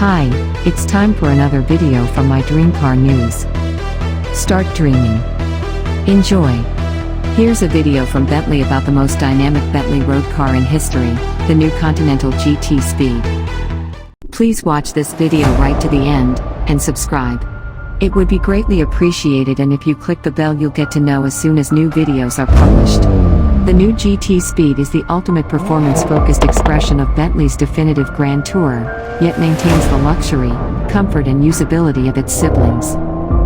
Hi, it's time for another video from my dream car news. Start dreaming. Enjoy. Here's a video from Bentley about the most dynamic Bentley road car in history, the new Continental GT Speed. Please watch this video right to the end, and subscribe. It would be greatly appreciated, and if you click the bell you'll get to know as soon as new videos are published. The new GT Speed is the ultimate performance-focused expression of Bentley's definitive Grand Tourer, yet maintains the luxury, comfort and usability of its siblings.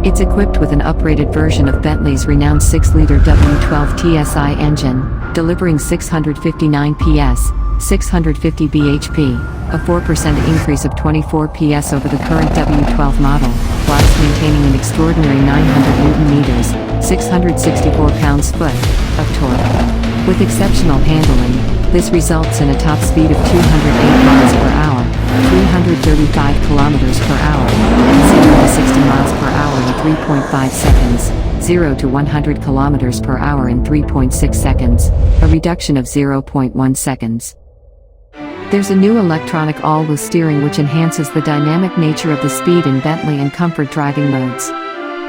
It's equipped with an upgraded version of Bentley's renowned 6-liter W12 TSI engine, delivering 659 PS, 650 bhp, a 4% increase of 24 PS over the current W12 model, whilst maintaining an extraordinary 900 Nm, 664 pounds-foot, of torque. With exceptional handling, this results in a top speed of 208 miles per hour, 335 kilometers per hour, and 0 to 60 miles per hour in 3.5 seconds, 0 to 100 kilometers per hour in 3.6 seconds, a reduction of 0.1 seconds. There's a new electronic all-wheel steering which enhances the dynamic nature of the Speed in Bentley and comfort driving modes.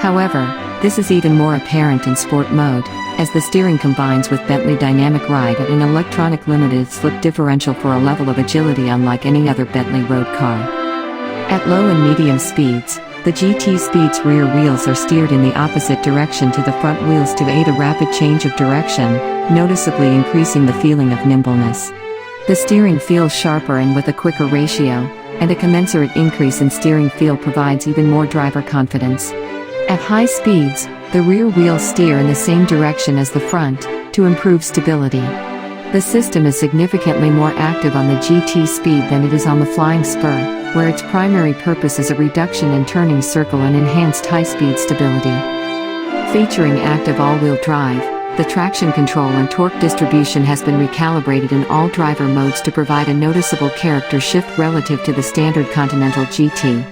However, this is even more apparent in sport mode, as the steering combines with Bentley Dynamic Ride and an electronic limited slip differential for a level of agility unlike any other Bentley road car. At low and medium speeds, the GT Speed's rear wheels are steered in the opposite direction to the front wheels to aid a rapid change of direction, noticeably increasing the feeling of nimbleness. The steering feels sharper and with a quicker ratio, and a commensurate increase in steering feel provides even more driver confidence. At high speeds, the rear wheels steer in the same direction as the front, to improve stability. The system is significantly more active on the GT Speed than it is on the Flying Spur, where its primary purpose is a reduction in turning circle and enhanced high-speed stability. Featuring active all-wheel drive, the traction control and torque distribution has been recalibrated in all driver modes to provide a noticeable character shift relative to the standard Continental GT.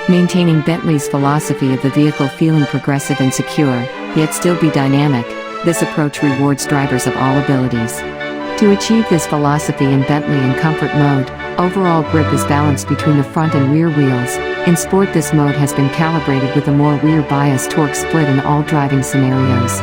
Maintaining Bentley's philosophy of the vehicle feeling progressive and secure, yet still be dynamic, this approach rewards drivers of all abilities. To achieve this philosophy in Bentley in comfort mode, overall grip is balanced between the front and rear wheels. In sport, this mode has been calibrated with a more rear-biased torque split in all driving scenarios.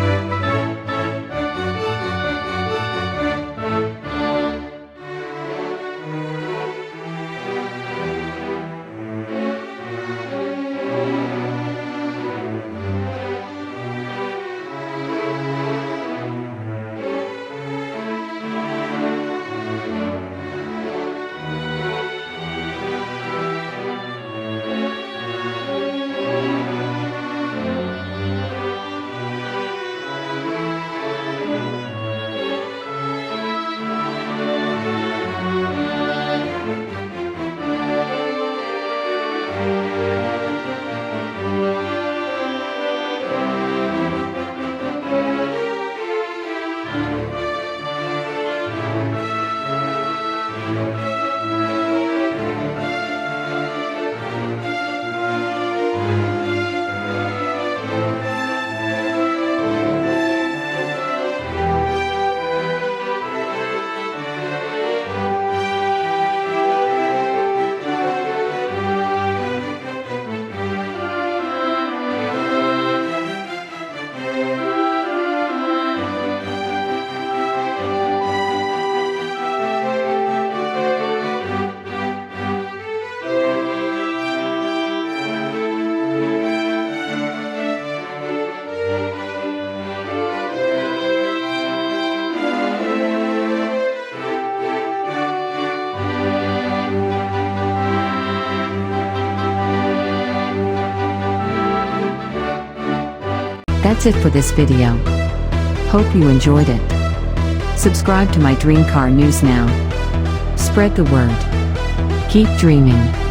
That's it for this video. Hope you enjoyed it. Subscribe to my Dream Car News now. Spread the word. Keep dreaming.